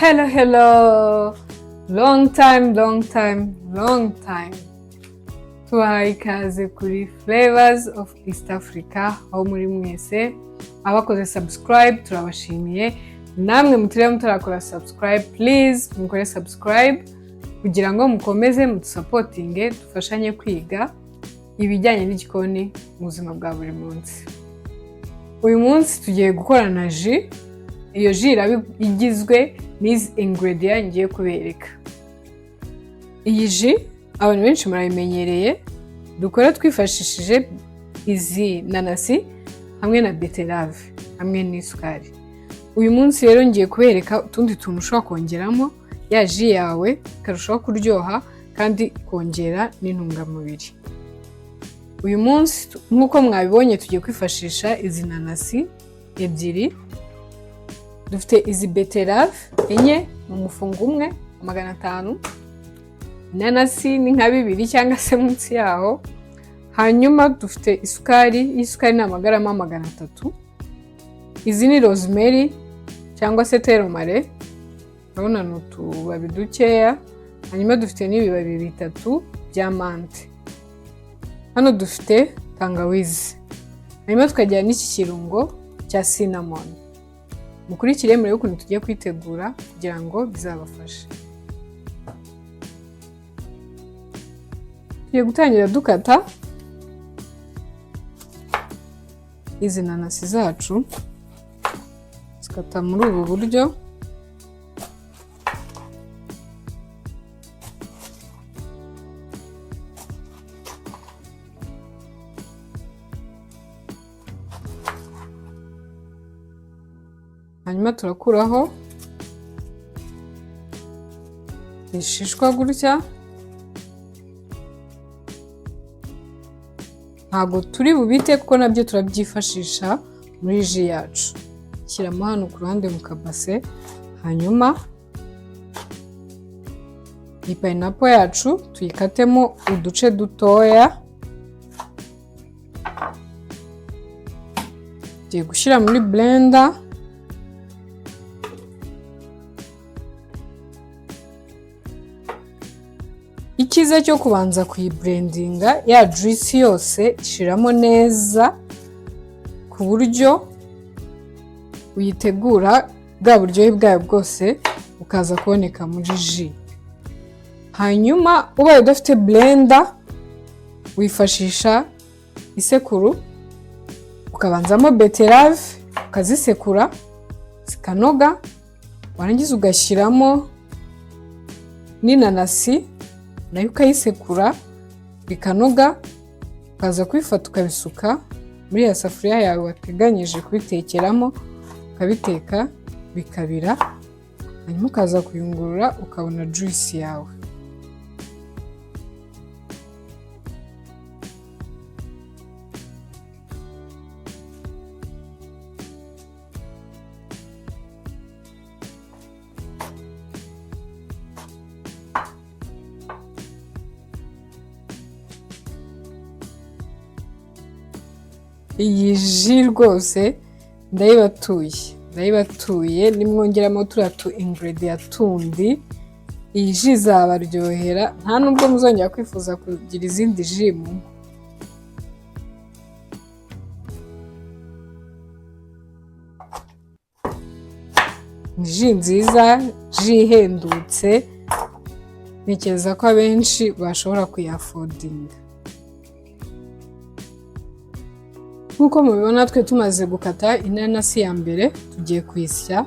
Hello. Long time. Tubahaye ikaze kuri Flavors of East Africa, aho muri mwese abakoze subscribe turabashimiye. Namwe mutureba mutarakora subscribe, please mukore subscribe kugira ngo mukomeze mudusupportinge, dufashanye kwiga ibijyanye n'igikoni mu buzima bwa buri munsi. Uyu munsi tugiye gukora na jus. Iyo jus iraba igizwe n'izi ingredients ngiye kubereka. Iyi jus abantu benshi murayimenyereye, dukora twifashishije izi nanasi hamwe na beterave hamwe n'isukari. Uyu munsi rero ngiye kubereka utundi tuntu ushobora kongeramo ya jus yawe karushaho kuryoha kandi kongera n'intungamubiri. Uyu munsi nkuko mwabibonye tugiye kwifashisha izi nanasi ebyiri. Dufite izi beterave enye mu mufungo umwe 500. Nanasi ni nka 2 cyangwa se munsi yaho. Hanyuma dufite isukari ni amagarama 300. Izi ni Rosemary cyangwa se teromare. Urabona n'utubabi dukeya. Hanyuma dufite n'ibibabi 3 bya mante. Hano dufite tangawizi. Hanyuma tukagira n'iki kirungo cya cinnamon. Mukurikire murebe ukuntu tugiye kwitegura kugira ngo bizabafashe. Tugiye gutangira dukata izi nanasi zacu. Zikata muri ubu buryo. Hanyuma turakuraho ishishwa gutya. Ntago turi bubite kuko nabyo turabyifashisha muri jus yacu. Shyiramo hano ku ruhande mu kabase. Hanyuma iyi pineapple yacu tuyikatemo uduce dutoya. Tugiye gushyira muri blender. Ikiza cyo kubanza kuyiblendinga ya juice yose ishiramo neza ku buryo uyitegura bwa buryohe bwayo bwose bukaza kuboneka muri jus. Hanyuma ubaye udafite blender wifashisha isekuru ukabanzamo beterave ukazisekura zikanoga, warangiza ugashyiramo n'inanasi nayo ukayisekura bikanoga, ukaza kubifata ukabisuka muri ya safuriya yawe wateganyije kubitekeramo, ukabiteka bikabira, hanyuma ukaza kuyungurura ukabona juice yawe. Iyi jus rwose ndayibatuye nimwongeramo turatu ingredient tundi. Iyi jus izabaryohera nta nubwo muzongera kwifuza kugira izindi jus mu. Jus nziza, jus ihendutse, ntekereza ko abenshi bashobora kuyaffordinga. Nkuko mubibona twe tumaze gukata inanasi ya mbere, tugiye kuyisya.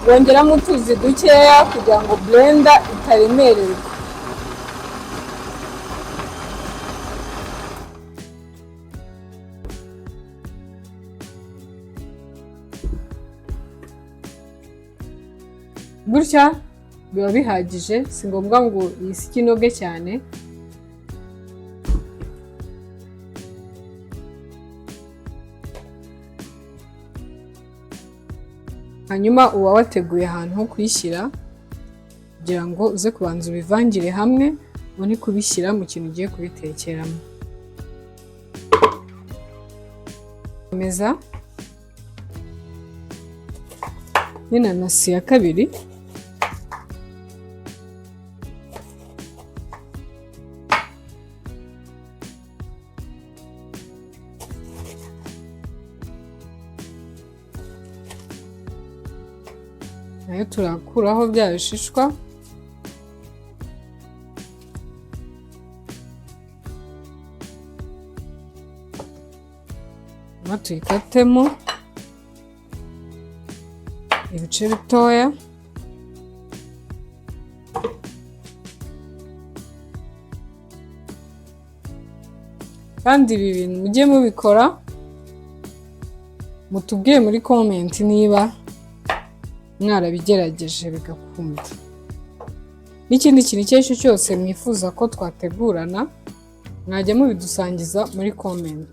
Bongeramo utuzi dukeya kugira ngo blender itaremererwa. Gutya biba bihagije, si ngombwa ngo iyisike inoge cyane. Hanyuma uba wateguye ahantu ho kuyishyira kugira ngo uze kubanza ubivangire hamwe ubone kubishyira mu kintu ugiye kubitekeramo. n'inanasi ya kabiri, nayo turakuraho bya bishishwa, tuyikatemo ibice bitoya, kandi ibi bintu mujye mubikora, mutubwire muri comment niba mwarabigerageje bigakunda. N'ikindi kintu icyo ari cyo cyose mwifuza ko twategurana, mwajya mubidusangiza muri comment.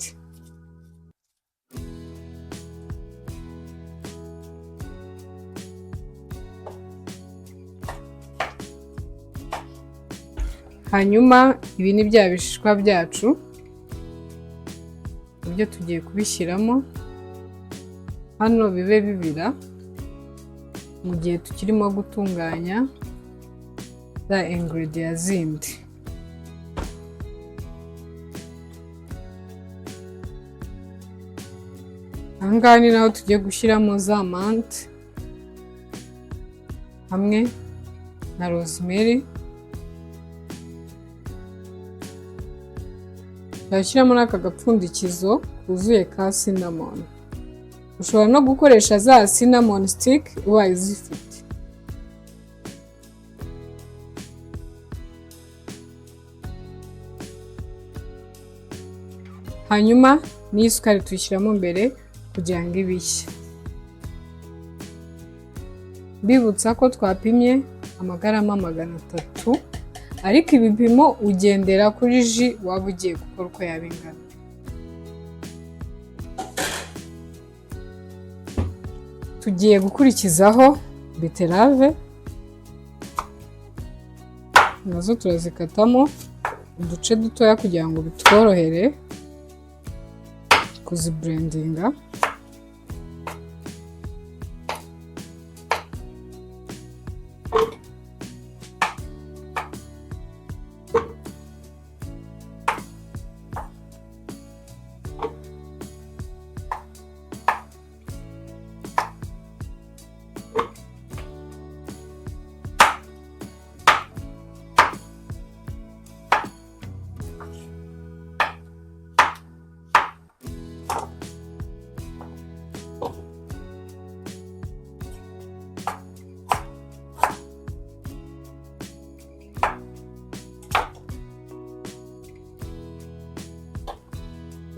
Hanyuma ibi ni bya bishishwa byacu, ibyo tugiye kubishyiramo hano bibe bibira mu gihe tukirimo gutunganya za ingredients zindi. Ahangaha ni naho tugiye gushyiramo za mante hamwe na Rosemary. Turashyiramo n'aka gapfundikizo kuzuye ka cinnamon. Ushobora no gukoresha za cinnamon stick ubaye uzifite. Hanyuma n'isukari tuyishyiramo mbere kugira ngo ibishye. Mbibutsa ko twapimye amagarama 300, ariko ibipimo ugendera kuri ji waba ugiye gukora uko yabingana. Tugiye gukurikizaho beterave, nazo turazikatamo uduce dutoya kugira ngo bitworohere kuziblendinga.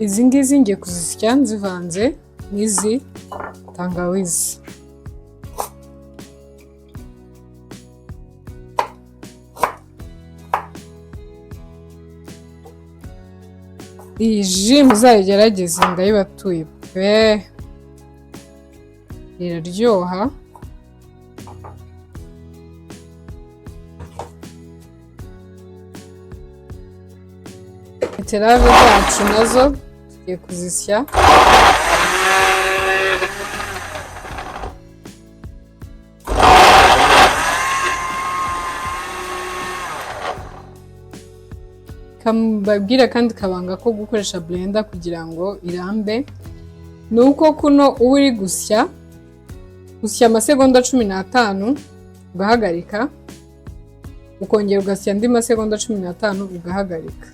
Izi ngizi ngiye kuzisya nzivanze n'izi tangawizi. Iyi ji muzayigerageze ndayibatuye pe, iraryoha. Beterave zacu nazo tugiye kuzisya. Kambabwira kandi kabanga ko gukoresha blender kugira ngo irambe, nuko kuno uba uri gusya amasegonda 15 ugahagarika, ukongera ugasya andi masegonda 15 ugahagarika.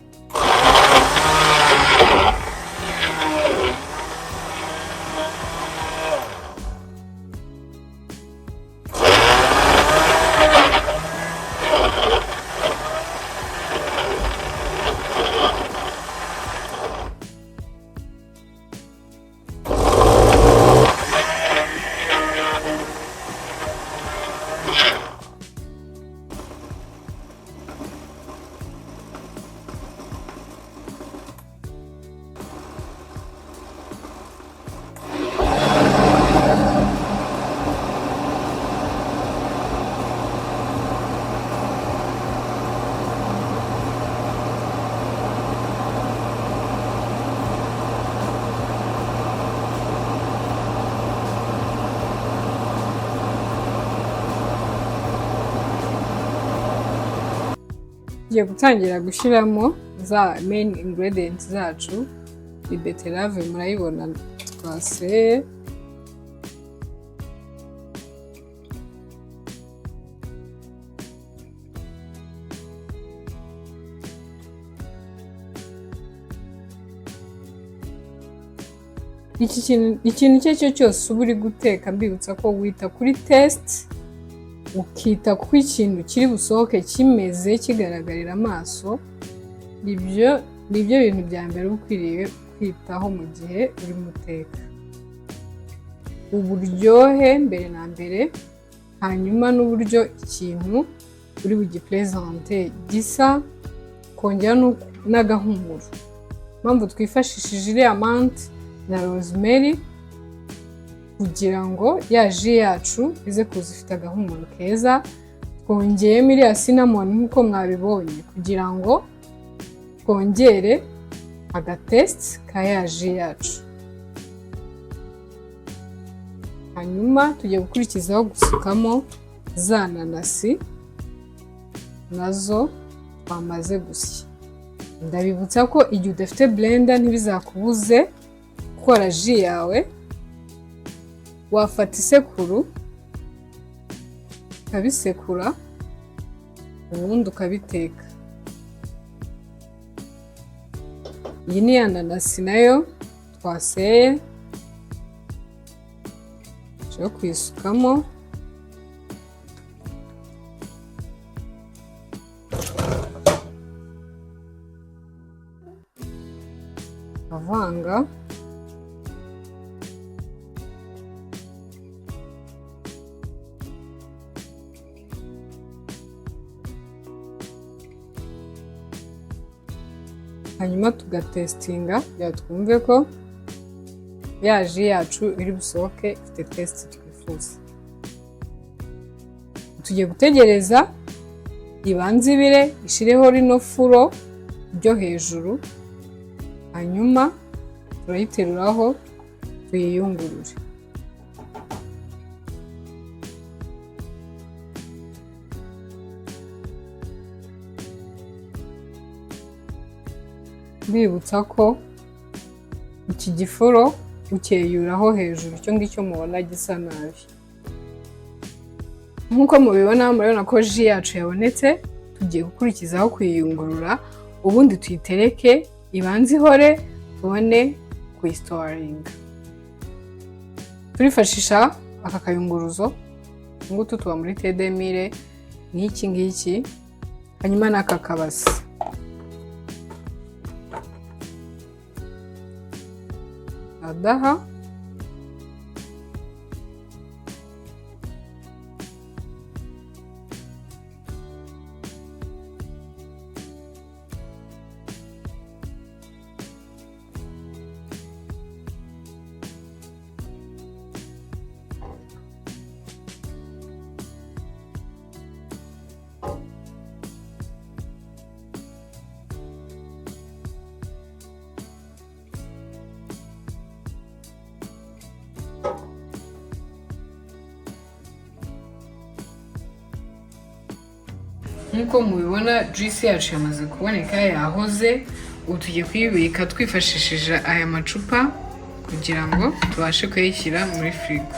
tugiye gutangira gushyiramo za main ingredients zacu. Beterave murayibona twaseye. Ikintu icyo cyo cyose uba uri guteka mbibutsa ko wita kuri test, ukita ku ikintu kiri busohoke kimeze kigaragarira amaso. Nibyo bintu bya mbere ukwiriye kwitaho mu gihe uri muteka. Uburyohe mbere na mbere, hanyuma n'uburyo ikintu uri bugipresente gisa, kongera n'agahumuro. Mpamvu twifashishije iriya mante na Rosemary kugira ngo ya ji yacu ize kuza ifite agahumuro keza. Twongeyemo iriya cinnamon nk'uko mwabibonye kugira ngo twongere agatest ka ya ji yacu. Hanyuma tugiye gukurikizaho gusukamo za nanasi nazo twamaze gusya. Ndabibutsa ko igihe udafite blender ntibizakubuze gukora ji yawe. Wafata isekuru ukabisekura ubundi ukabiteka. Iyi ni ya nanasi nayo twaseye, nshobora kuyisukamo. Avanga. Hanyuma tugatestinga ya twumve ko ya ji yacu iri busohoke ifite test twifuza. Tugiye gutegereza ibanze ibire, ishireho rino furo ryo hejuru, hanyuma turayiteruraho tuyiyungurure. Bibutsa ko iki gifuro ukeyuraho hejuru, icyo ngicyo mubona gisa nabi. Nk'uko mubibona murabona ko ji yacu yabonetse. Tugiye gukurikizaho kuyiyungurura, ubundi tuyitereke ibanze ihore tubone kuyistoringa. Turifashisha aka kayunguruzo, ngutu tuba muri tedemire n'iki ngiki, hanyuma n'aka kabasi. Adaha nk'uko mubibona juice yacu yamaze kuboneka, yahoze. Ubu tugiye kuyibika twifashishije aya macupa kugira ngo tubashe kuyishyira muri firigo.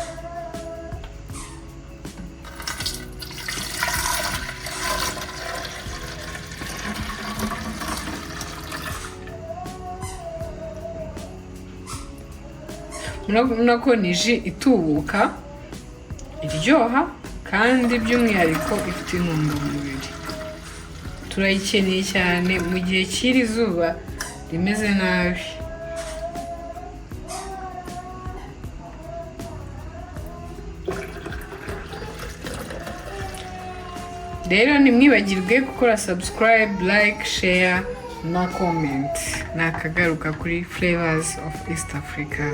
Murabona ko ni ji itubuka, iryoha kandi by'umwihariko ifite intungamubiri. Turayikeneye cyane mu gihe cy'iri zuba rimeze nabi. Rero ntimwibagirwe gukora subscribe, like, share na comment. Nakagaruka kuri Flavors of East Africa.